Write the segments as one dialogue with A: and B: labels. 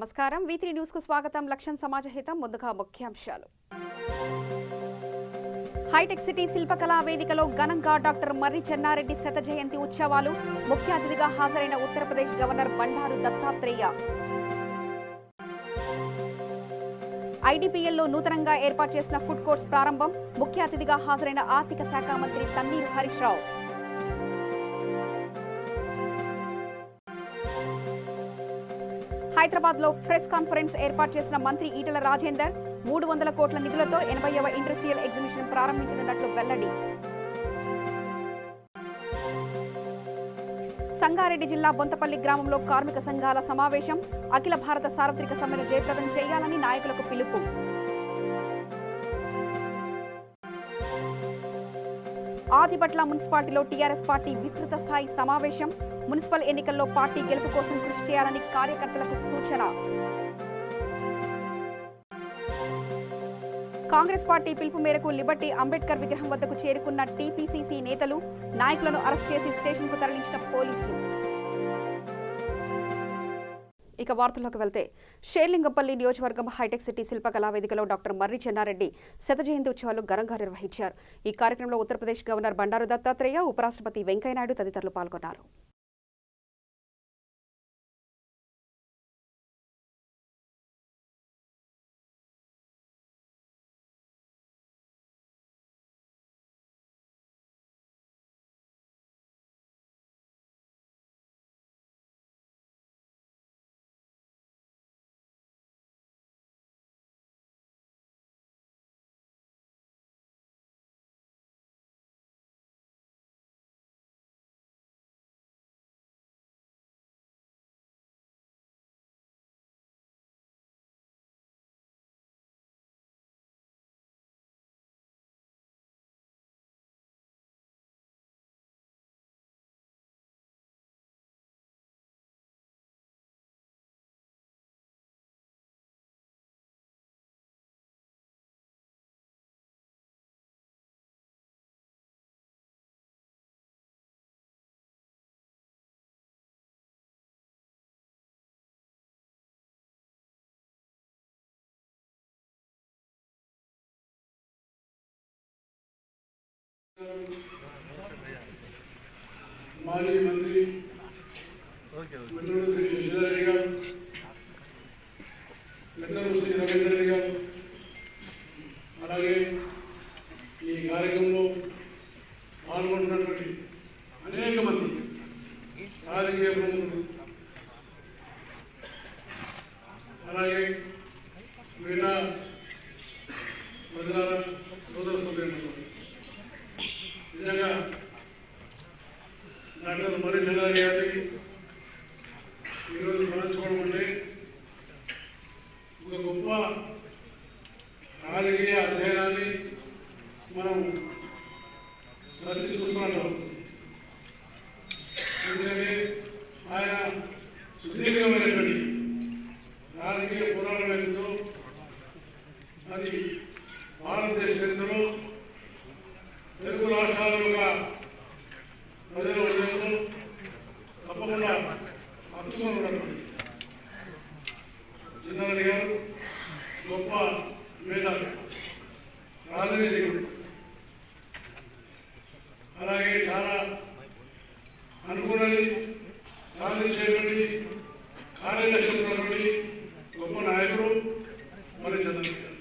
A: నమస్కారం V3 news కు స్వాగతం. లక్ష్యం సమాజహితం. ముందుగా ముఖ్యాంశాలు. హైటెక్ సిటీ శిల్పకళా వేదికలో ఘనంగా డాక్టర్ మర్రి చెన్నారెడ్డి శత జయంతి ఉత్సవాలు. ముఖ్య అతిథిగా హాజరైన ఉత్తరప్రదేశ్ గవర్నర్ బండారు దత్తాత్రేయ. IDPL లో నూతనంగా ఏర్పాటు చేసిన ఫుడ్ కోర్ట్స్ ప్రారంభం. ముఖ్య అతిథిగా హాజరైన ఆర్థిక శాఖ మంత్రి తన్నీరు హరీష్ రావు. హైదరాబాద్ లో ప్రెస్ కాన్ఫరెన్స్ ఏర్పాటు చేసిన మంత్రి ఈటెల రాజేందర్ 300 కోట్ల నిధులతో 80వ ఇండస్ట్రియల్ ఎగ్జిబిషన్ ప్రారంభించనున్నట్లు వెల్లడి. సంగారెడ్డి జిల్లా బొంతపల్లి గ్రామంలో కార్మిక సంఘాల సమావేశం. అఖిల భారత సార్వత్రిక సమ్మెను జయప్రదం చేయాలని నాయకులకు పిలుపు. ఆదిపట్ల మున్సిపాలిటీలో టీఆర్ఎస్ పార్టీ విస్తృత స్థాయి సమావేశం. మున్సిపల్ ఎన్నికల్లో పార్టీ గెలుపు కోసం కృషి చేయాలని కార్యకర్తలకు సూచన. కాంగ్రెస్ పార్టీ పిలుపు మేరకు లిబర్టీ అంబేద్కర్ విగ్రహం వద్దకు చేరుకున్న టీపీసీసీ నేతలు, నాయకులను అరెస్ట్ చేసి స్టేషన్కు తరలించిన పోలీసులు. ఇక వార్తల్లోకి వెళ్తే, షేర్లింగంపల్లి నియోజకవర్గం హైటెక్ సిటీ శిల్పకళా వేదికలో డాక్టర్ మర్రి చెన్నారెడ్డి శత జయంతి ఉత్సవాలు ఘనంగా నిర్వహించారు. ఈ కార్యక్రమంలో ఉత్తరప్రదేశ్ గవర్నర్ బండారు దత్తాత్రేయ, ఉపరాష్ట్రపతి వెంకయ్యనాయుడు తదితరులు పాల్గొన్నారు.
B: మాజీ మంత్రి మిత్రుడు శ్రీ విజయారెడ్డి గారు, మిత్రుడు శ్రీ రవీంద్ర రెడ్డి గారు, అలాగే ఈ కార్యక్రమంలో పాల్గొంటున్నటువంటి అనేక మంది రాజకీయ ప్రముఖులు, అలాగే మిగతా ప్రజల సోదర సోదరులు, నిజంగా డాక్టర్ మర్రి చెన్నారెడ్డి గారిని ఈరోజు తలంచుకోవడం అంటే ఒక గొప్ప రాజకీయ అధ్యయనాన్ని మనం తరచి చూస్తున్నాం. ఎందుకంటే ఆయన సుదీర్ఘమైనటువంటి రాజకీయ పోరాటం ఏదో అది భారతదేశ చరిత్రలో తెలుగు రాష్ట్రాల యొక్క ప్రజల హృదయంలో తప్పకుండా హత్తుకొని ఉన్నటువంటి చెన్నారెడ్డి గారు గొప్ప మేధావి, రాజనీతికుడు, అలాగే చాలా అనుకున్నది సాధించేటువంటి కార్యదక్షత ఉన్నటువంటి గొప్ప నాయకుడు మర్రి చెన్నారెడ్డి గారు.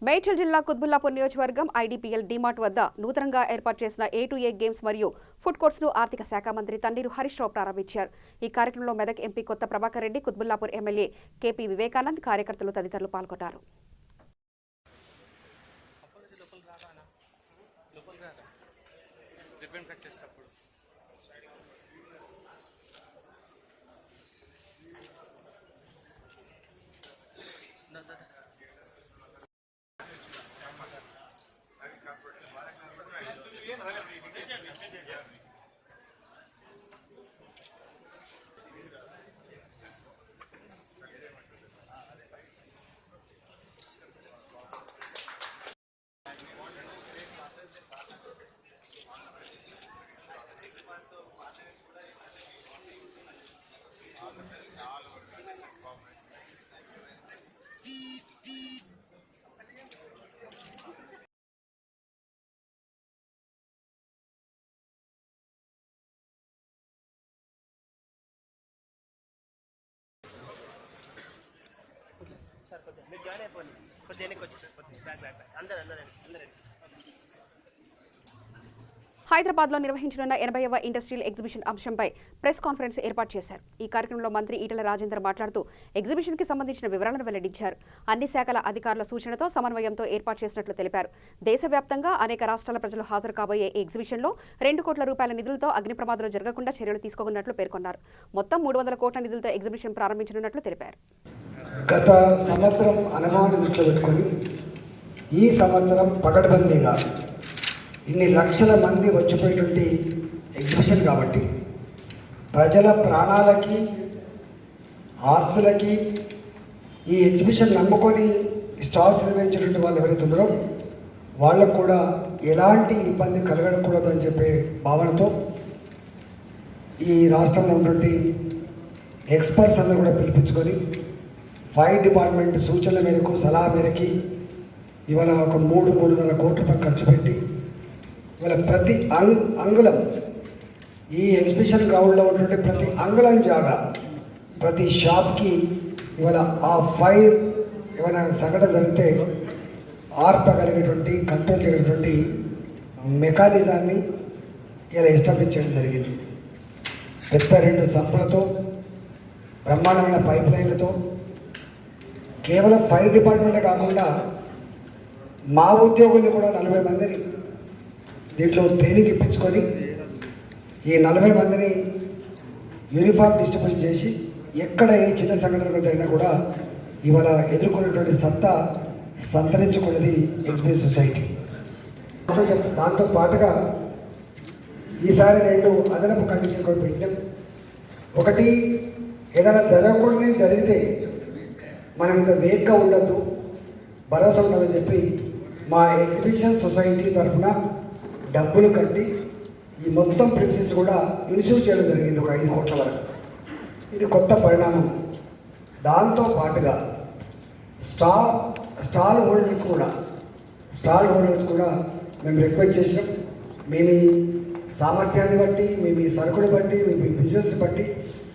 A: మేడ్చల్ జిల్లా కుత్బుల్లాపూర్ నియోజకవర్గం ఐడీపీఎల్ డీమార్ట్ వద్ద నూతనంగా ఏర్పాటు చేసిన A2A గేమ్స్ మరియు ఫుడ్ కోర్ట్స్ ను ఆర్థిక శాఖ మంత్రి తన్నీరు హరీష్ రావు ప్రారంభించారు. ఈ కార్యక్రమంలో మెదక్ ఎంపీ కొత్త ప్రభాకర్ రెడ్డి, కుత్బుల్లాపూర్ ఎమ్మెల్యే కేపీ వివేకానంద్, కార్యకర్తలు తదితరులు పాల్గొన్నారు. హైదరాబాద్లో నిర్వహించనున్న 80వ ఇండస్ట్రియల్ ఎగ్జిబిషన్ అంశంపై ప్రెస్ కాన్ఫరెన్స్ ఏర్పాటు చేశారు. ఈ కార్యక్రమంలో మంత్రి ఈటెల రాజేందర్ మాట్లాడుతూ ఎగ్జిబిషన్కి సంబంధించిన వివరాలను వెల్లడించారు. అన్ని శాఖల అధికారుల సూచనతో సమన్వయంతో ఏర్పాటు చేసినట్లు తెలిపారు. దేశవ్యాప్తంగా అనేక రాష్ట్రాల ప్రజలు హాజరు కాబోయే ఈ ఎగ్జిబిషన్లో 2 కోట్ల రూపాయల నిధులతో అగ్ని ప్రమాదాలు జరగకుండా చర్యలు తీసుకోనున్నట్లు పేర్కొన్నారు. మొత్తం 300 కోట్ల నిధులతో ఎగ్జిబిషన్ ప్రారంభించనున్నట్లు తెలిపారు.
C: గత సంవత్సరం అనుభవాన్ని దృష్టిలో పెట్టుకొని ఈ సంవత్సరం పకడ్బందీగా ఇన్ని లక్షల మంది వచ్చిపోయేటువంటి ఎగ్జిబిషన్ కాబట్టి ప్రజల ప్రాణాలకి, ఆస్తులకి ఈ ఎగ్జిబిషన్ నమ్ముకొని స్టాల్స్ నిర్వహించేటువంటి వాళ్ళు ఎవరైతే ఉన్నారో వాళ్ళకు కూడా ఎలాంటి ఇబ్బంది కలగకూడదని చెప్పే భావనతో ఈ రాష్ట్రంలో ఉన్నటువంటి ఎక్స్పర్ట్స్ అందరూ కూడా పిలిపించుకొని ఫైర్ డిపార్ట్మెంట్ సూచనల మేరకు, సలహా మేరకి ఇవాళ ఒక 3-3.5 కోట్ల రూపాయలు ఖర్చు పెట్టి ఇవాళ ప్రతి అంగుళం ఈ ఎగ్జిబిషన్ గ్రౌండ్లో ఉన్నటువంటి ప్రతి అంగుళం జాగా, ప్రతి షాప్కి ఇవాళ ఆ ఫైర్ ఏమైనా సంఘటన జరిగితే ఆర్పగలిగేటువంటి, కంట్రోల్ చేయగలిగేటువంటి మెకానిజాన్ని ఇలా ఎస్టాబ్లిష్ చేయడం జరిగింది. పెద్ద 2 సంపులతో, బ్రహ్మాండమైన పైప్ లైన్లతో, కేవలం ఫైర్ డిపార్ట్మెంటే కాకుండా మా ఉద్యోగుల్ని కూడా 40 మందిని దీంట్లో ట్రైనింగ్ ఇప్పించుకొని ఈ 40 మందిని యూనిఫామ్ డిస్ట్రిబ్యూషన్ చేసి ఎక్కడ ఏ చిన్న సంఘటన జరిగినా కూడా ఇవాళ ఎదుర్కొనేటువంటి సత్తా సంతరించుకున్నది ఎగ్జిబిషన్ సొసైటీ. దాంతో పాటుగా ఈసారి 2 అదనపు కండిషన్ కూడా పెట్టాం. ఒకటి, ఏదైనా జరగకూడని జరిగితే మనం ఇంత వేగ్గా ఉండద్దు, భరోసా ఉండాలని చెప్పి మా ఎగ్జిబిషన్ సొసైటీ తరఫున డబ్బులు కట్టి ఈ మొత్తం ప్రిన్సెస్ కూడా ఇన్సూర్ చేయడం జరిగింది, ఒక 5 కోట్ల వరకు. ఇది కొత్త పరిణామం. దాంతో పాటుగా స్టాల్ హోల్డర్స్ కూడా మేము రిక్వెస్ట్ చేసినాం. మేము సామర్థ్యాన్ని బట్టి, మేము సరుకుని బట్టి, మేము బిజినెస్ని బట్టి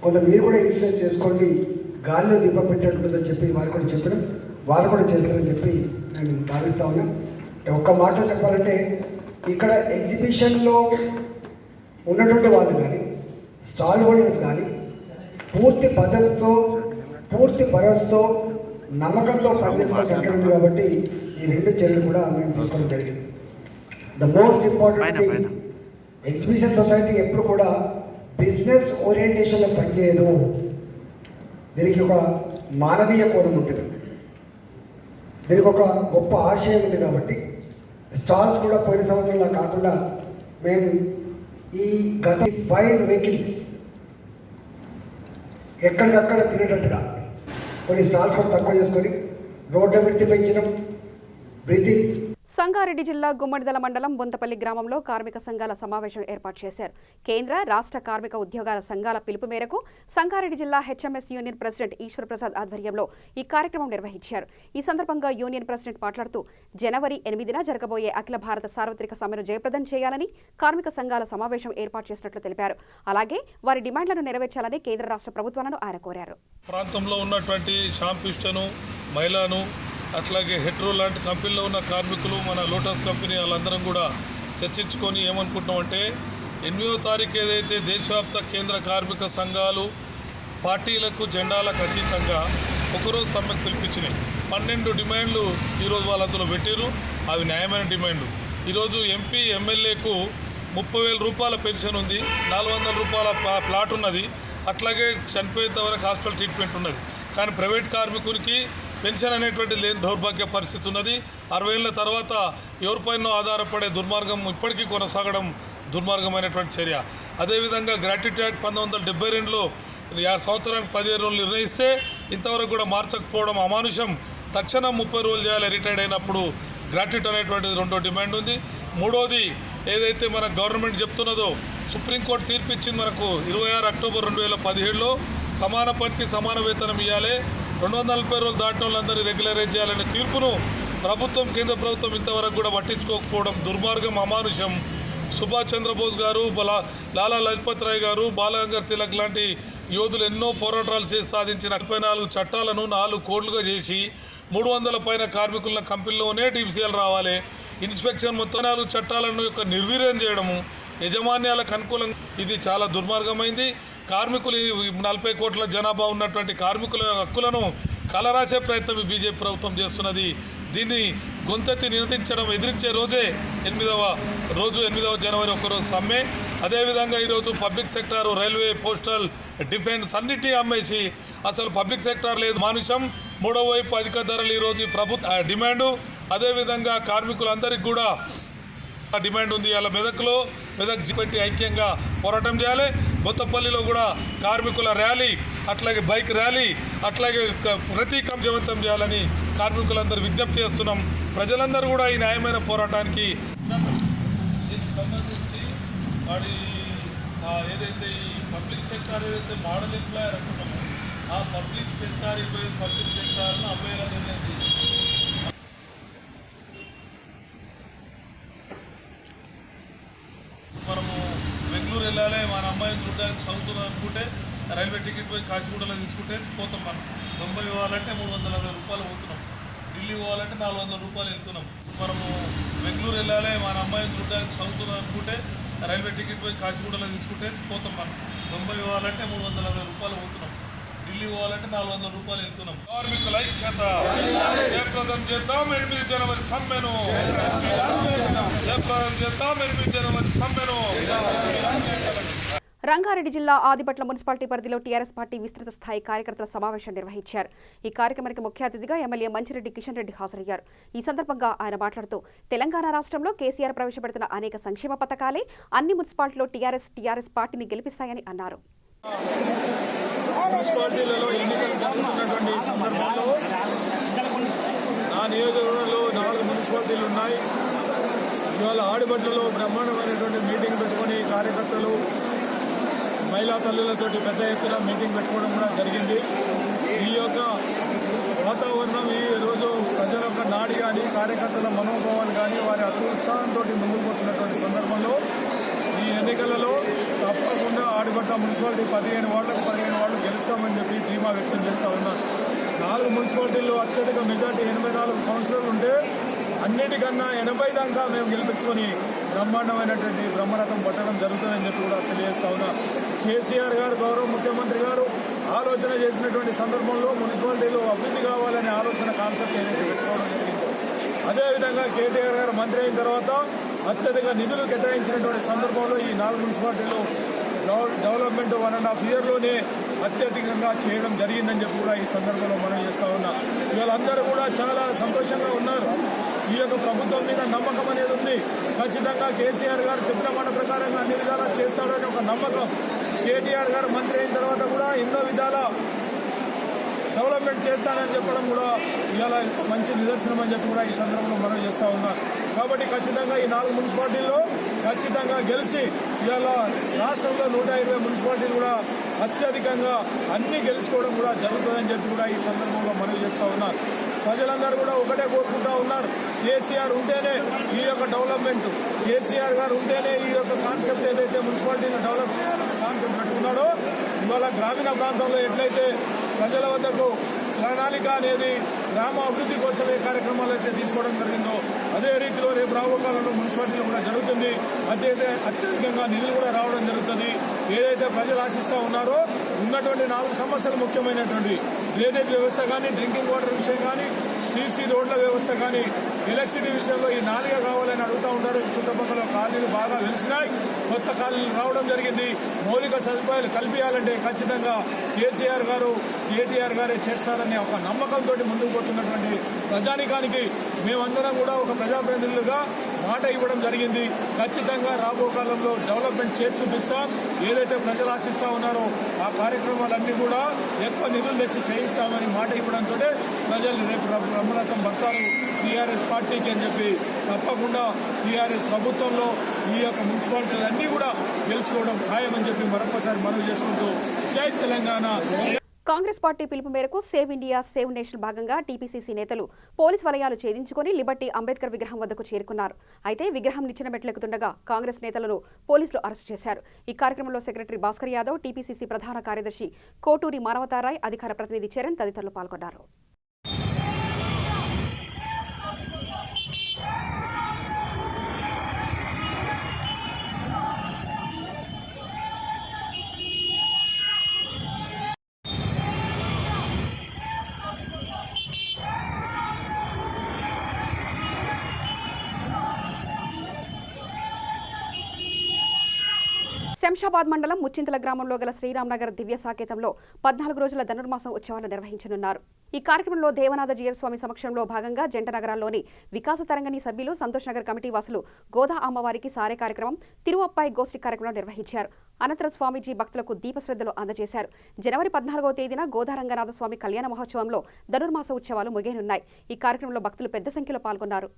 C: కొంత మీరు కూడా ఇన్సూరెన్స్ చేసుకోండి, గాలిలో దీపం పెట్టేట్టుందని చెప్పి వారు కూడా చెప్పడం, వాళ్ళు కూడా చేస్తారని చెప్పి మేము భావిస్తూ ఉన్నాం. ఒక్క మాటలో చెప్పాలంటే ఇక్కడ ఎగ్జిబిషన్లో ఉన్నటువంటి వాళ్ళు కానీ, స్టాల్ హోల్డర్స్ కానీ పూర్తి పద్ధతితో, పూర్తి భరోసాతో, నమ్మకంతో పనిచేసుకోవడం జరిగింది. కాబట్టి ఈ 2 చర్యలు కూడా మేము తీసుకోవడం జరిగింది. The most important thing, exhibition society ఎప్పుడు కూడా బిజినెస్ ఓరియంటేషన్లో పనిచేయదు. దీనికి ఒక మానవీయ కోణం ఉంటుంది, దీనికి ఒక గొప్ప ఆశయం ఉంది. కాబట్టి స్టాల్స్ కూడా పోయిన సంవత్సరంలో కాకుండా మేము ఈ గత 5 వెహికల్స్ ఎక్కడికక్కడ తినేటట్టుగా కొన్ని స్టాల్స్ కూడా తక్కువ చేసుకొని రోడ్డు విడిచి పెంచడం, బ్రీతింగ్.
A: సంగారెడ్డి జిల్లా గుమ్మడిదల మండలం బొంతపల్లి గ్రామంలో కార్మిక సంఘాల సమావేశం ఏర్పాటు చేశారు. కేంద్ర, రాష్ట్ర కార్మిక ఉద్యోగాల సంఘాల పిలుపు మేరకు సంగారెడ్డి జిల్లా HMS union president Eshwar Prasad ఆధ్వర్యంలో ఈ కార్యక్రమం నిర్వహించారు. ఈ సందర్భంగా యూనియన్ ప్రెసిడెంట్ మాట్లాడుతూ జనవరి 8న జరగబోయే అఖిల భారత సార్వత్రిక సమ్మెను జయప్రదం చేయాలని కార్మిక సంఘాల సమావేశం ఏర్పాటు చేసినట్లు తెలిపారు. అలాగే వారి డిమాండ్లను నెరవేర్చాలని కేంద్ర రాష్ట్ర ప్రభుత్వాలను ఆయన కోరారు.
D: ప్రాంతంలో ఉన్నటువంటి షాంపిస్టును, మహిళను అట్లాగే హెట్రో లాంటి కంపెనీలో ఉన్న కార్మికులు, మన లోటస్ కంపెనీ వాళ్ళందరం కూడా చర్చించుకొని ఏమనుకుంటున్నామంటే 8వ తారీఖు ఏదైతే దేశవ్యాప్త కేంద్ర కార్మిక సంఘాలు పార్టీలకు జెండాలకు అతీతంగా ఒకరోజు సమ్మెకు పిలిపించినాయి. 12 డిమాండ్లు ఈరోజు వాళ్ళు అందులో పెట్టారు. అవి న్యాయమైన డిమాండ్లు. ఈరోజు ఎంపీ ఎమ్మెల్యేకు 30,000 రూపాయల పెన్షన్ ఉంది, 400 రూపాయల ప్లాట్ ఉన్నది, అట్లాగే చనిపోయేంత వరకు హాస్పిటల్ ట్రీట్మెంట్ ఉన్నది. కానీ ప్రైవేట్ కార్మికునికి పెన్షన్ అనేటువంటి లేని దౌర్భాగ్య పరిస్థితి ఉన్నది. 60 ఏళ్ళ తర్వాత ఎవరిపైనో ఆధారపడే దుర్మార్గం ఇప్పటికీ కొనసాగడం దుర్మార్గమైనటువంటి చర్య. అదేవిధంగా గ్రాట్యుటీ యాక్ట్ 1972లో సంవత్సరానికి 15 రోజులు నిర్ణయిస్తే ఇంతవరకు కూడా మార్చకపోవడం అమానుషం. తక్షణం 30 రోజులు చేయాలి రిటైర్డ్ అయినప్పుడు. గ్రాట్యుటీ అనేటువంటిది రెండో డిమాండ్ ఉంది. మూడోది ఏదైతే మన గవర్నమెంట్ చెప్తున్నదో, సుప్రీంకోర్టు తీర్పు ఇచ్చింది మనకు 26 అక్టోబర్ 2017లో సమాన పనికి సమాన వేతనం ఇవ్వాలి, 240 రోజులు దాటిన వాళ్ళందరినీ రెగ్యులరైజ్ చేయాలనే తీర్పును ప్రభుత్వం, కేంద్ర ప్రభుత్వం ఇంతవరకు కూడా పట్టించుకోకపోవడం దుర్మార్గం, అమానుషం. సుభాష్ చంద్రబోస్ గారు, లాలా లజపత్ రాయ్ గారు, బాలగంగాధర్ తిలక్ లాంటి యోధులు ఎన్నో పోరాటాలు చేసి సాధించిన 44 చట్టాలను 4 కోడ్లుగా చేసి 300 పైన కార్మికుల కంపెనీలోనే టీపీసీఎల్ రావాలి. ఇన్స్పెక్షన్ మొత్తం 4 చట్టాలను యొక్క నిర్వీర్యం చేయడము యజమాన్యాలకు అనుకూలంగా, ఇది చాలా దుర్మార్గమైంది. కార్మికులు 40 కోట్ల జనాభా ఉన్నటువంటి కార్మికుల హక్కులను కలరాసే ప్రయత్నం ఈ బీజేపీ ప్రభుత్వం చేస్తున్నది. దీన్ని గొంతెత్తి నినదించడం, ఎదిరించే రోజే 8వ జనవరి ఒకరోజు సమ్మె. అదేవిధంగా ఈరోజు public sector, railway, postal, defence అన్నిటినీ అమ్మేసి అసలు పబ్లిక్ సెక్టార్ లేదు, మానుషం. మూడో వైపు అధిక ధరలు ఈరోజు ప్రభుత్వ డిమాండు. అదేవిధంగా కార్మికులందరికీ కూడా డిమాండ్ ఉంది. అలా మెదక్ పెట్టి ఐక్యంగా పోరాటం చేయాలి. బొత్తపల్లిలో కూడా కార్మికుల ర్యాలీ, అట్లాగే బైక్ ర్యాలీ, అట్లాగే ప్రతీకం జీవంతం చేయాలని కార్మికులందరూ విజ్ఞప్తి చేస్తున్నాం. ప్రజలందరూ కూడా ఈ న్యాయమైన పోరాటానికి దీనికి సంబంధించి వాడి ఏదైతే ఈ పబ్లిక్ సెక్టార్ ఏదైతే మోడల్ ఎంప్లాయర్ అంటున్నామో ఆ పబ్లిక్ సెక్టార్ను అమ్మేలా నిర్ణయం చేసింది. మనము బెంగళూరు వెళ్ళాలి, మన అమ్మాయిని చూడడానికి చదువుతున్నాం అనుకుంటే రైల్వే టికెట్ పోయి కాచిగూడలో తీసుకుంటే పోతాం. మనం బొంబాయి పోవాలంటే 340 రూపాయలు పోతున్నాం, ఢిల్లీ పోవాలంటే 400 రూపాయలు వెళ్తున్నాం. మనము బెంగళూరు వెళ్ళాలి, మన అమ్మాయిని చూడడానికి చదువుతున్నాం అనుకుంటే రైల్వే టికెట్ పోయి కాచిగూడలో తీసుకుంటే పోతాం. మనం బొంబాయి పోవాలంటే 340 రూపాయలు పోతున్నాం, ఢిల్లీ పోవాలంటే 400 రూపాయలు వెళ్తున్నాం. కార్మికుల ఐక్యత జయప్రదం చేద్దాం 8 జనవరి సమ్మెను, జయప్రదం చేద్దాం 8 జనవరి సమ్మెను.
A: రంగారెడ్డి జిల్లా ఆదిపట్ల మున్సిపాలిటీ పరిధిలో టీఆర్ఎస్ పార్టీ విస్తృత స్థాయి కార్యకర్తల సమావేశం నిర్వహించారు. ఈ కార్యక్రమానికి ముఖ్య అతిథిగా ఎమ్మెల్యే మంచిరెడ్డి కిషన్ రెడ్డి హాజరయ్యారు. ఈ సందర్భంగా ఆయన మాట్లాడుతూ తెలంగాణ రాష్ట్రంలో కేసీఆర్ ప్రవేశపెడుతున్న అనేక సంక్షేమ పథకాలే అన్ని మున్సిపాలిటీలో టీఆర్ఎస్ పార్టీని గెలిపిస్తాయని అన్నారు.
E: మున్సిపాలిటీలలో ఎన్నికలు జరుగుతున్నటువంటి సందర్భంలో నా నియోజకవర్గంలో 4 మున్సిపాలిటీలు ఉన్నాయి. ఇవాళ ఆడిపట్లలో బ్రహ్మాండమైనటువంటి మీటింగ్ పెట్టుకుని కార్యకర్తలు, మహిళా తల్లులతోటి పెద్ద ఎత్తున మీటింగ్ పెట్టుకోవడం కూడా జరిగింది. ఈ యొక్క వాతావరణం ఈ రోజు ప్రజల యొక్క నాడి కానీ, కార్యకర్తల మనోభావాలు కానీ, వారి ఉత్సాహంతో ముందుకు పోతున్నటువంటి సందర్భంలో ఈ ఎన్నికలలో తప్పకుండా ఆడిపట్ల మున్సిపాలిటీ 15 వార్డులు గెలుస్తామని చెప్పి ధీమా వ్యక్తం చేస్తూ ఉన్నారు. 4 మున్సిపాలిటీల్లో అత్యధిక మెజార్టీ 84 కౌన్సిలర్లు ఉంటే అన్నిటికన్నా 80 దాకా మేము గెలిపించుకొని బ్రహ్మాండమైనటువంటి బ్రహ్మరథం పట్టడం జరుగుతుందని చెప్పి కూడా తెలియజేస్తా ఉన్నారు. కేసీఆర్ గారు, గౌరవ ముఖ్యమంత్రి గారు ఆలోచన చేసినటువంటి సందర్భంలో మున్సిపాలిటీలో అభివృద్ధి కావాలనే ఆలోచన కాన్సెప్ట్ ఏదైతే పెట్టుకోవడం జరిగిందో, అదేవిధంగా కేటీఆర్ గారు మంత్రి అయిన తర్వాత అత్యధిక నిధులు కేటాయించినటువంటి సందర్భంలో ఈ 4 మున్సిపాలిటీలు డెవలప్మెంట్ 1.5 ఇయర్లోనే అత్యధికంగా చేయడం జరిగిందని చెప్పి కూడా ఈ సందర్భంలో మనం చేస్తూ ఉన్నాం. వీళ్ళందరూ కూడా చాలా సంతోషంగా ఉన్నారు. ఈ యొక్క ప్రభుత్వం మీద నమ్మకం అనేది ఉంది. ఖచ్చితంగా కేసీఆర్ గారు చెప్పిన మాట ప్రకారంగా అన్ని విధాలా చేస్తాడని ఒక నమ్మకం. కేటీఆర్ గారు మంత్రి అయిన తర్వాత కూడా ఎన్నో విధాల డెవలప్మెంట్ చేస్తానని చెప్పడం కూడా ఇవాళ మంచి నిదర్శనం అని చెప్పి కూడా ఈ సందర్భంలో మనం చేస్తూ ఉన్నాం. కాబట్టి ఖచ్చితంగా ఈ 4 మున్సిపాలిటీల్లో ఖచ్చితంగా గెలిచి ఇవాళ రాష్ట్రంలో 120 మున్సిపాలిటీలు కూడా అత్యధికంగా అన్ని గెలుచుకోవడం కూడా జరుగుతుందని చెప్పి కూడా ఈ సందర్భంలో మనం చేస్తూ ఉన్నారు. ప్రజలందరూ కూడా ఒకటే కోరుకుంటా ఉన్నారు, కేసీఆర్ ఉంటేనే ఈ యొక్క డెవలప్మెంట్, కేసీఆర్ గారు ఉంటేనే ఈ యొక్క కాన్సెప్ట్ ఏదైతే మున్సిపాలిటీని డెవలప్ చేయాలనే కాన్సెప్ట్ పెట్టుకున్నాడో, ఇవాళ గ్రామీణ ప్రాంతంలో ఎట్లయితే ప్రజల వద్దకు ప్రణాళిక అనేది గ్రామ అభివృద్ధి కోసం ఏ కార్యక్రమాలు అయితే తీసుకోవడం జరిగిందో అదే రీతిలో రేపు రాబో కాలంలో మున్సిపాలిటీలో కూడా జరుగుతుంది. అత్యధికంగా నిధులు కూడా రావడం జరుగుతుంది. ఏదైతే ప్రజలు ఆశిస్తూ ఉన్నారో ఉన్నటువంటి 4 సమస్యలు ముఖ్యమైనటువంటి డ్రైనేజ్ వ్యవస్థ కానీ, డ్రింకింగ్ వాటర్ విషయం కానీ, సీసీ రోడ్ల వ్యవస్థ కానీ, ఎలక్ట్రిసిటీ విషయంలో ఈ 4 కావాలని అడుగుతూ ఉన్నారు. చుట్టుపక్కల కాలనీలు బాగా వెలిసినాయి, కొత్త కాలనీలు రావడం జరిగింది. మౌలిక సదుపాయాలు కల్పించాలంటే ఖచ్చితంగా కేసీఆర్ గారు, కేటీఆర్ గారే చేస్తారనే ఒక నమ్మకంతో ముందుకు పోతున్నటువంటి ప్రజానికానికి మేమందరం కూడా ఒక ప్రజాప్రతినిధులుగా మాట ఇవ్వడం జరిగింది. ఖచ్చితంగా రాబో కాలంలో డెవలప్మెంట్ చేసి చూపిస్తాం. ఏదైతే ప్రజలు ఆశిస్తా ఉన్నారో ఆ కార్యక్రమాలన్నీ కూడా ఎక్కువ నిధులు తెచ్చి చేయిస్తామని మాట ఇవ్వడంతో ప్రజలు రేపు బ్రహ్మరథం పడతారు టీఆర్ఎస్ పార్టీకి అని చెప్పి. తప్పకుండా టీఆర్ఎస్ ప్రభుత్వంలో ఈ యొక్క మున్సిపాలిటీలన్నీ కూడా గెలుచుకోవడం ఖాయమని చెప్పి మరొకసారి మనవి చేసుకుంటూ జై తెలంగాణ.
A: కాంగ్రెస్ పార్టీ పిలుపు మేరకు సేవ్ ఇండియా సేవ్ నేషన్ భాగంగా టీపీసీసీ నేతలు పోలీస్ వలయాలు ఛేదించుకుని లిబర్టీ అంబేద్కర్ విగ్రహం వద్దకు చేరుకున్నారు. అయితే విగ్రహం నిచ్చెన మెట్లెక్కుతుండగా కాంగ్రెస్ నేతలను పోలీసులు అరెస్టు చేశారు. ఈ కార్యక్రమంలో సెక్రటరీ భాస్కర్ యాదవ్, టీపీసీసీ ప్రధాన కార్యదర్శి కోటూరి మానవతారాయ్, అధికార ప్రతినిధి చరణ్ తదితరులు పాల్గొన్నారు. శంషాబాద్ మండలం ముచ్చింతల గ్రామంలో గల శ్రీరామ్నగర్ దివ్య సాకేతంలో 14 రోజుల ధనుర్మాసం ఉత్సవాలు నిర్వహించనున్నారు. ఈ కార్యక్రమంలో దేవనాథ జీయర్ స్వామి సమక్షంలో భాగంగా జంట నగరాల్లోని వికాస తరంగిణి సభ్యులు, సంతోష్ నగర్ కమిటీ వాసులు గోదా అమ్మవారికి సారే కార్యక్రమం, తిరువప్పాయి గోష్ఠి కార్యక్రమం నిర్వహించారు. అనంతరం స్వామీజీ భక్తులకు దీపశ్రద్ధలు అందజేశారు. జనవరి 14వ తేదీన గోదా రంగనాథ స్వామి కళ్యాణ మహోత్సవంలో ధనుర్మాస ఉత్సవాలు ముగియనున్నాయి. ఈ కార్యక్రమంలో భక్తులు పెద్ద సంఖ్యలో పాల్గొన్నారు.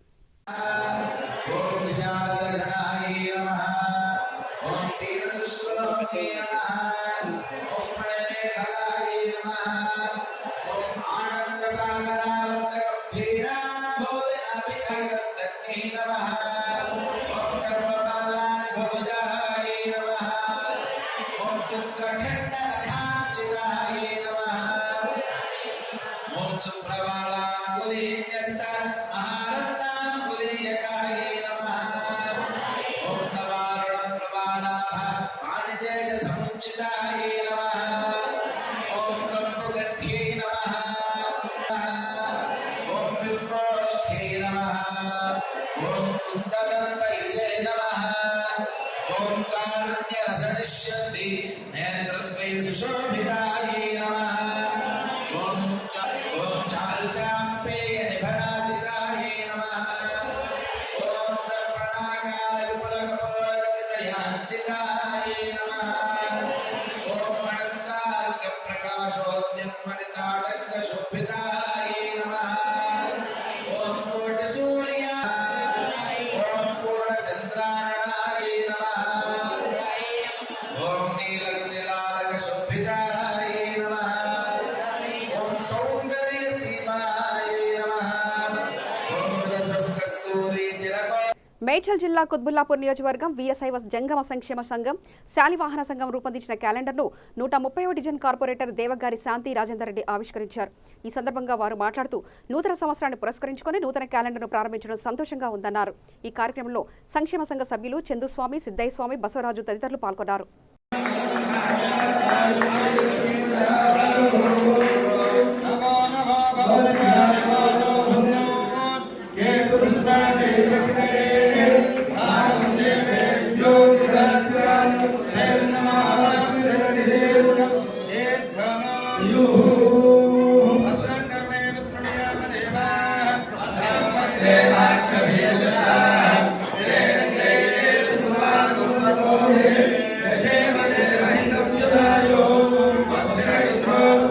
A: మేడ్చల్ జిల్లా కుత్బుల్లాపూర్ నియోజకవర్గం వీరశైవ జంగమ సంక్షేమ సంఘం, శాలివాహన సంఘం రూపొందించిన క్యాలెండర్ను 130వ డివిజన్ కార్పొరేటర్ దేవగారి శాంతి రాజేందర్ రెడ్డి ఆవిష్కరించారు. ఈ సందర్భంగా వారు మాట్లాడుతూ నూతన సంవత్సరాన్ని పురస్కరించుకుని నూతన క్యాలెండర్ను ప్రారంభించడం సంతోషంగా ఉందన్నారు. ఈ కార్యక్రమంలో సంక్షేమ సంఘ సభ్యులు చందుస్వామి, సిద్దయ్య స్వామి, బసవరాజు తదితరులు పాల్గొన్నారు.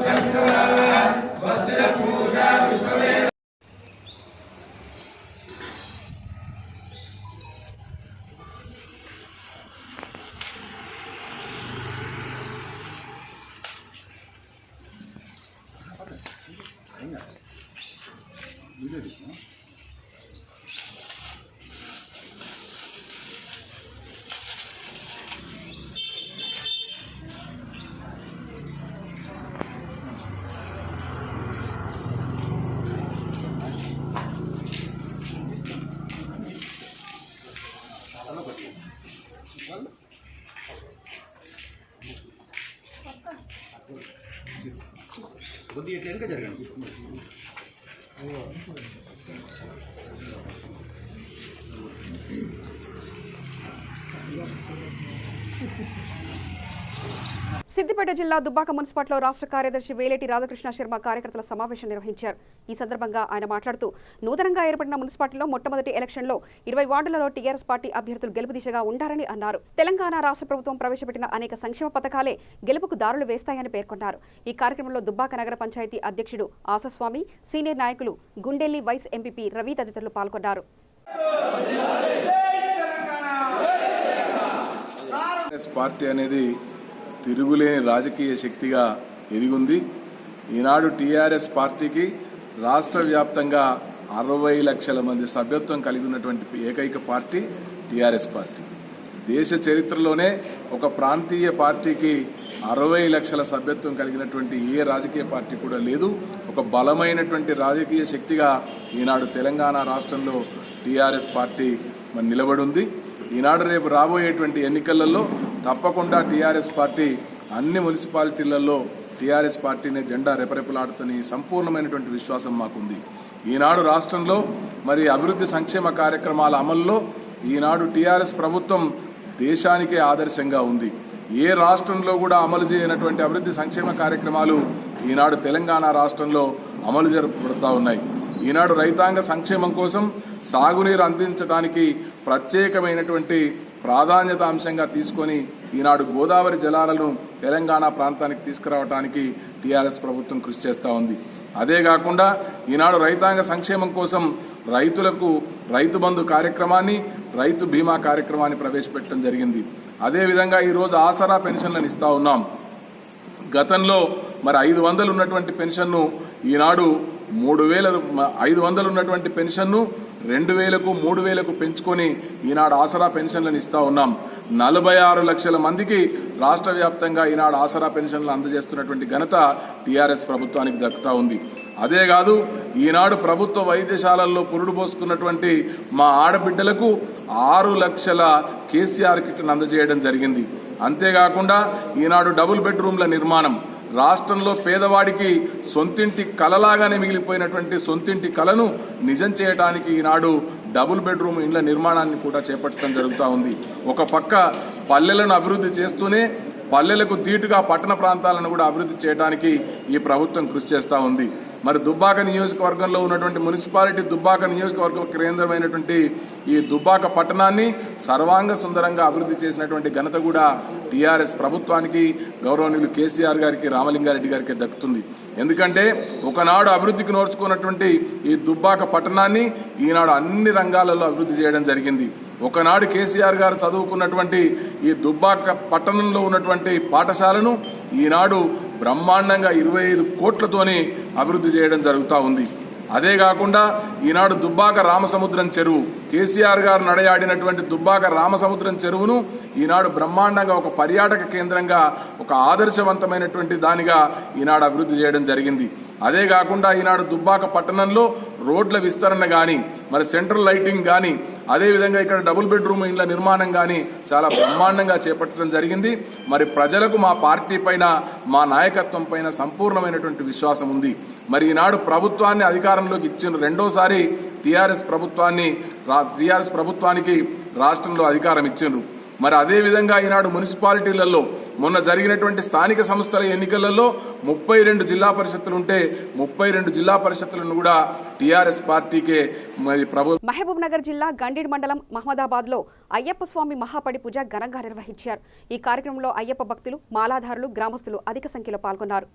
F: Let's go.
A: సిద్దిపేట జిల్లా దుబ్బాక మున్సిపాలిటీలో రాష్ట్ర కార్యదర్శి వేలేటి రాధాకృష్ణ శర్మ కార్యకర్తల సమావేశం నిర్వహించారు. ఈ సందర్భంగా ఆయన మాట్లాడుతూ నూతనంగా ఏర్పడిన మున్సిపాలిటీలో మొట్టమొదటి ఎలక్షన్లో 20 వార్డులలో టీఆర్ఎస్ పార్టీ అభ్యర్థులు గెలుపు దిశగా ఉండారని అన్నారు. తెలంగాణ రాష్ట్ర ప్రభుత్వం ప్రవేశపెట్టిన అనేక సంక్షేమ పథకాలే గెలుపుకు దారులు వేస్తాయని పేర్కొన్నారు. ఈ కార్యక్రమంలో దుబ్బాక నగర పంచాయతీ అధ్యక్షుడు ఆశాస్వామి, సీనియర్ నాయకులు గుండెల్లి వైస్ ఎంపీపీ రవి తదితరులు పాల్గొన్నారు.
E: పార్టీ అనేది తిరుగులేని రాజకీయ శక్తిగా ఎదిగుంది. ఈనాడు టీఆర్ఎస్ పార్టీకి రాష్ట్ర వ్యాప్తంగా 60 లక్షల మంది సభ్యత్వం కలిగి ఉన్నటువంటి ఏకైక పార్టీ టీఆర్ఎస్ పార్టీ. దేశ చరిత్రలోనే ఒక ప్రాంతీయ పార్టీకి 60 లక్షల సభ్యత్వం కలిగినటువంటి ఏ రాజకీయ పార్టీ కూడా లేదు. ఒక బలమైనటువంటి రాజకీయ శక్తిగా ఈనాడు తెలంగాణ రాష్ట్రంలో టీఆర్ఎస్ పార్టీ నిలబడింది. ఈనాడు రేపు రాబోయేటువంటి ఎన్నికలలో తప్పకుండా టీఆర్ఎస్ పార్టీ అన్ని మున్సిపాలిటీలలో టీఆర్ఎస్ పార్టీనే జెండా రెపరెపలాడుతున్న సంపూర్ణమైనటువంటి విశ్వాసం మాకుంది. ఈనాడు రాష్ట్రంలో మరి అభివృద్ధి సంక్షేమ కార్యక్రమాల అమల్లో ఈనాడు టీఆర్ఎస్ ప్రభుత్వం దేశానికే ఆదర్శంగా ఉంది. ఏ రాష్ట్రంలో కూడా అమలు చేయనటువంటి అభివృద్ధి సంక్షేమ కార్యక్రమాలు ఈనాడు తెలంగాణ రాష్ట్రంలో అమలు జరపబడుతూ ఉన్నాయి. ఈనాడు రైతాంగ సంక్షేమం కోసం సాగునీరు అందించడానికి ప్రత్యేకమైనటువంటి ప్రాధాన్యత అంశంగా తీసుకొని ఈనాడు గోదావరి జలాలను తెలంగాణ ప్రాంతానికి తీసుకురావడానికి టీఆర్ఎస్ ప్రభుత్వం కృషి చేస్తూ ఉంది. అదే కాకుండా ఈనాడు రైతాంగ సంక్షేమం కోసం రైతులకు రైతు బంధు కార్యక్రమాన్ని, రైతు బీమా కార్యక్రమాన్ని ప్రవేశపెట్టడం జరిగింది. అదేవిధంగా ఈరోజు ఆసరా పెన్షన్లను ఇస్తా ఉన్నాం. గతంలో మరి 500 ఉన్నటువంటి పెన్షన్ను ఈనాడు 500 ఉన్నటువంటి పెన్షన్ను 2000కు 3000కు పెంచుకొని ఈనాడు ఆసరా పెన్షన్లను ఇస్తా ఉన్నాం. 46 లక్షల మందికి రాష్ట్ర వ్యాప్తంగా ఈనాడు ఆసరా పెన్షన్లు అందజేస్తున్నటువంటి ఘనత టీఆర్ఎస్ ప్రభుత్వానికి దక్కుతా ఉంది. అదే కాదు, ఈనాడు ప్రభుత్వ వైద్యశాలల్లో పురుడు పోసుకున్నటువంటి మా ఆడబిడ్డలకు 6 లక్షల కేసీఆర్ కిట్ను అందజేయడం జరిగింది. అంతేకాకుండా ఈనాడు డబుల్ బెడ్రూమ్ల నిర్మాణం, రాష్ట్రంలో పేదవాడికి సొంతింటి కలలాగానే మిగిలిపోయినటువంటి సొంతింటి కలను నిజం చేయడానికి ఈనాడు డబుల్ బెడ్రూమ్ ఇండ్ల నిర్మాణాన్ని కూడా చేపట్టడం జరుగుతూ ఉంది. ఒక పక్క పల్లెలను అభివృద్ధి చేస్తూనే పల్లెలకు దీటుగా పట్టణ ప్రాంతాలను కూడా అభివృద్ధి చేయడానికి ఈ ప్రభుత్వం కృషి చేస్తూ ఉంది. మరి దుబ్బాక నియోజకవర్గంలో ఉన్నటువంటి మున్సిపాలిటీ దుబ్బాక నియోజకవర్గం కేంద్రమైనటువంటి ఈ దుబ్బాక పట్టణాన్ని సర్వాంగ సుందరంగా అభివృద్ధి చేసినటువంటి ఘనత కూడా టీఆర్ఎస్ ప్రభుత్వానికి, గౌరవనీయులు కేసీఆర్ గారికి, రామలింగారెడ్డి గారికి దక్కుతుంది. ఎందుకంటే ఒకనాడు అభివృద్ధికి నోర్చుకున్నటువంటి ఈ దుబ్బాక పట్టణాన్ని ఈనాడు అన్ని రంగాలలో అభివృద్ధి చేయడం జరిగింది. ఒకనాడు కేసీఆర్ గారు చదువుకున్నటువంటి ఈ దుబ్బాక పట్టణంలో ఉన్నటువంటి పాఠశాలను ఈనాడు బ్రహ్మాండంగా 25 కోట్లతోని అభివృద్ధి చేయడం జరుగుతూ ఉంది. అదే కాకుండా ఈనాడు దుబ్బాక రామసముద్రం చెరువు, కేసీఆర్ గారు నడయాడినటువంటి దుబ్బాక రామసముద్రం చెరువును ఈనాడు బ్రహ్మాండంగా ఒక పర్యాటక కేంద్రంగా, ఒక ఆదర్శవంతమైనటువంటి దానిగా ఈనాడు అభివృద్ధి చేయడం జరిగింది. అదే కాకుండా ఈనాడు దుబ్బాక పట్టణంలో రోడ్ల విస్తరణ కానీ, మరి సెంట్రల్ లైటింగ్ కానీ, అదేవిధంగా ఇక్కడ డబుల్ బెడ్రూమ్ ఇండ్ల నిర్మాణం కానీ చాలా బ్రహ్మాండంగా చేపట్టడం జరిగింది. మరి ప్రజలకు మా పార్టీ పైన, మా నాయకత్వం పైన సంపూర్ణమైనటువంటి విశ్వాసం ఉంది. మరి ఈనాడు ప్రభుత్వాన్ని అధికారంలోకి ఇచ్చిన రెండోసారి టీఆర్ఎస్ ప్రభుత్వానికి రాష్ట్రంలో అధికారం ఇచ్చిండ్రు. మరి అదేవిధంగా ఈనాడు మున్సిపాలిటీలలో మొన్న జరిగినటువంటి స్థానిక సంస్థల ఎన్నికలలో 32 జిల్లా పరిషత్తులు ఉంటే 32 జిల్లా పరిషత్తులను కూడా టీఆర్ఎస్ పార్టీకే మరి
A: మహబూబ్ నగర్ జిల్లా గండీడ్ మండలం మహమ్మదాబాద్ లో అయ్యప్ప స్వామి మహాపడి పూజ ఘనంగా నిర్వహించారు. ఈ కార్యక్రమంలో అయ్యప్ప భక్తులు, మాలాధారులు, గ్రామస్తులు అధిక సంఖ్యలో పాల్గొన్నారు.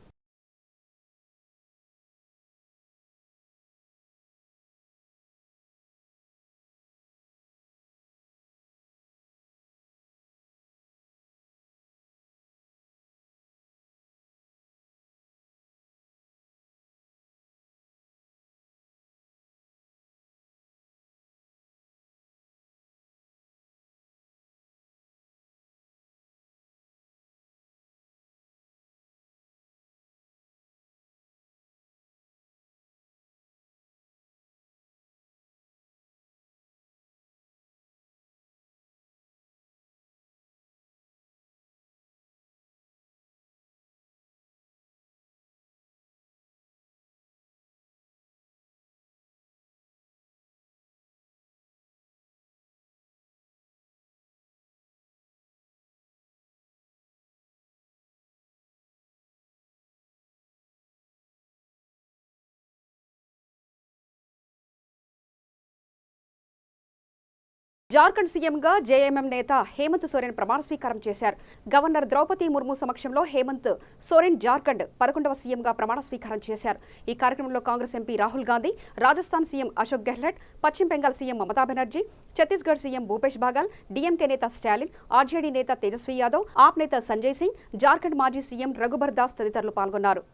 A: జార్ఖండ్ సీఎంగా జేఎంఎం నేత హేమంత్ సోరెన్ ప్రమాణ స్వీకారం చేశారు. గవర్నర్ ద్రౌపది ముర్ము సమక్షంలో హేమంత్ సోరెన్ జార్ఖండ్ 11వ సీఎంగా ప్రమాణ స్వీకారం చేశారు. ఈ కార్యక్రమంలో కాంగ్రెస్ ఎంపీ రాహుల్ గాంధీ, రాజస్థాన్ సీఎం అశోక్ గెహ్లట్, పశ్చిమ Bengal CM Mamata Banerjee, Chhattisgarh CM Bhupesh బాగల్, DMK నేత స్టాలిన్, ఆర్జేడీ నేత తేజస్వీ యాదవ్, ఆప్ నేత సంజయ్ సింగ్, జార్ఖండ్ మాజీ సీఎం రఘుబర్ దాస్ తదితరులు పాల్గొన్నారు.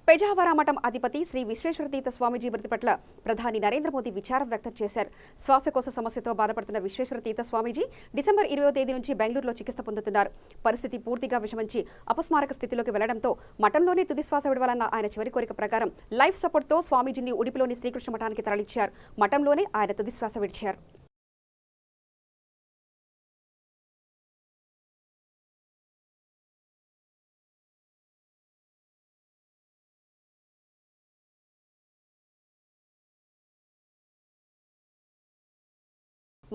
A: పెజావర మఠం అధిపతి శ్రీ విశ్వేశ్వరతీర్థ స్వామీజీ మృతి పట్ల ప్రధాని నరేంద్ర మోదీ విచారం వ్యక్తం చేశారు. శ్వాసకోశ సమస్యతో బాధపడుతున్న విశ్వేశ్వరతీర్థ స్వామీజీ డిసెంబర్ 20వ తేదీ నుంచి బెంగళూరులో చికిత్స పొందుతున్నారు. పరిస్థితి పూర్తిగా విషమించి అపస్మారక స్థితిలోకి వెళ్లడంతో మఠంలోనే తుదిశ్వాస విడవాలన్న ఆయన చివరి కోరిక ప్రకారం లైఫ్ సపోర్ట్తో స్వామీజీని ఉడిపిలోని శ్రీకృష్ణ మఠానికి తరలించారు. మఠంలోనే ఆయన తుదిశ్వాస విడిచారు.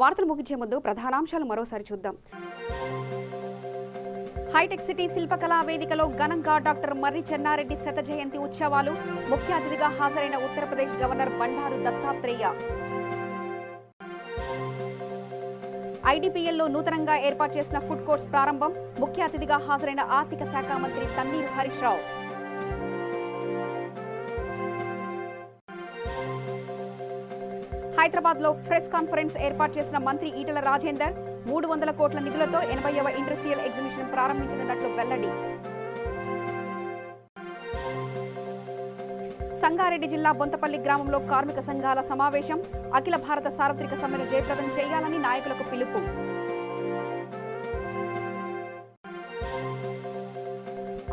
A: వార్తలు ముగించే ముందు ప్రధానాంశాలు మరోసారి చూద్దాం. హైటెక్ సిటీ శిల్పకళా వేదికలో ఘనంగా డాక్టర్ మర్రి చెన్నారెడ్డి శత జయంతి ఉత్సవాలు. ముఖ్య అతిథిగా హాజరైన ఉత్తరప్రదేశ్ గవర్నర్ బండారు దత్తాత్రేయ. ఐడిపిఎల్లో నూతనంగా ఏర్పాటు చేసిన ఫుడ్ కోర్ట్స్ ప్రారంభం. ముఖ్య అతిథిగా హాజరైన ఆర్థిక శాఖ మంత్రి తన్నీరు హరీష్ రావు. హైదరాబాద్లో ప్రెస్ కాన్ఫరెన్స్ ఏర్పాటు చేసిన మంత్రి ఈటెల రాజేందర్ 300 కోట్ల నిధులతో 80వ ఇండస్ట్రియల్ ఎగ్జిబిషన్ ప్రారంభించనున్నట్లు వెల్లడి. సంగారెడ్డి జిల్లా బొంతపల్లి గ్రామంలో కార్మిక సంఘాల సమావేశం. అఖిల భారత సార్వత్రిక సమ్మెను జయప్రదం చేయాలని నాయకులకు పిలుపు.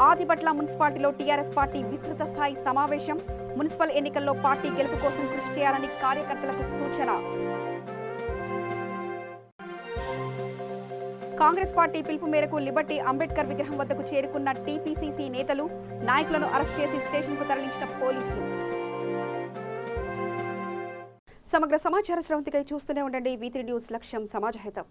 A: ఆదిపట్ల మున్సిపాలిటీలో టీఆర్ఎస్ పార్టీ విస్తృత స్థాయి సమావేశం. మున్సిపల్ ఎన్నికల్లో పార్టీ గెలుపు కోసం కృషి చేయాలని కార్యకర్తలకు సూచన. కాంగ్రెస్ పార్టీ పిలుపు మేరకు లిబర్టీ అంబేద్కర్ విగ్రహం వద్దకు చేరుకున్న టీపీసీసీ నేతలు, నాయకులను అరెస్ట్ చేసి స్టేషన్కు తరలించిన పోలీసులు. సమగ్ర సమాచార స్రవంతికై చూస్తూనే ఉండండి V3 న్యూస్. లక్ష్యం సమాజ హితం.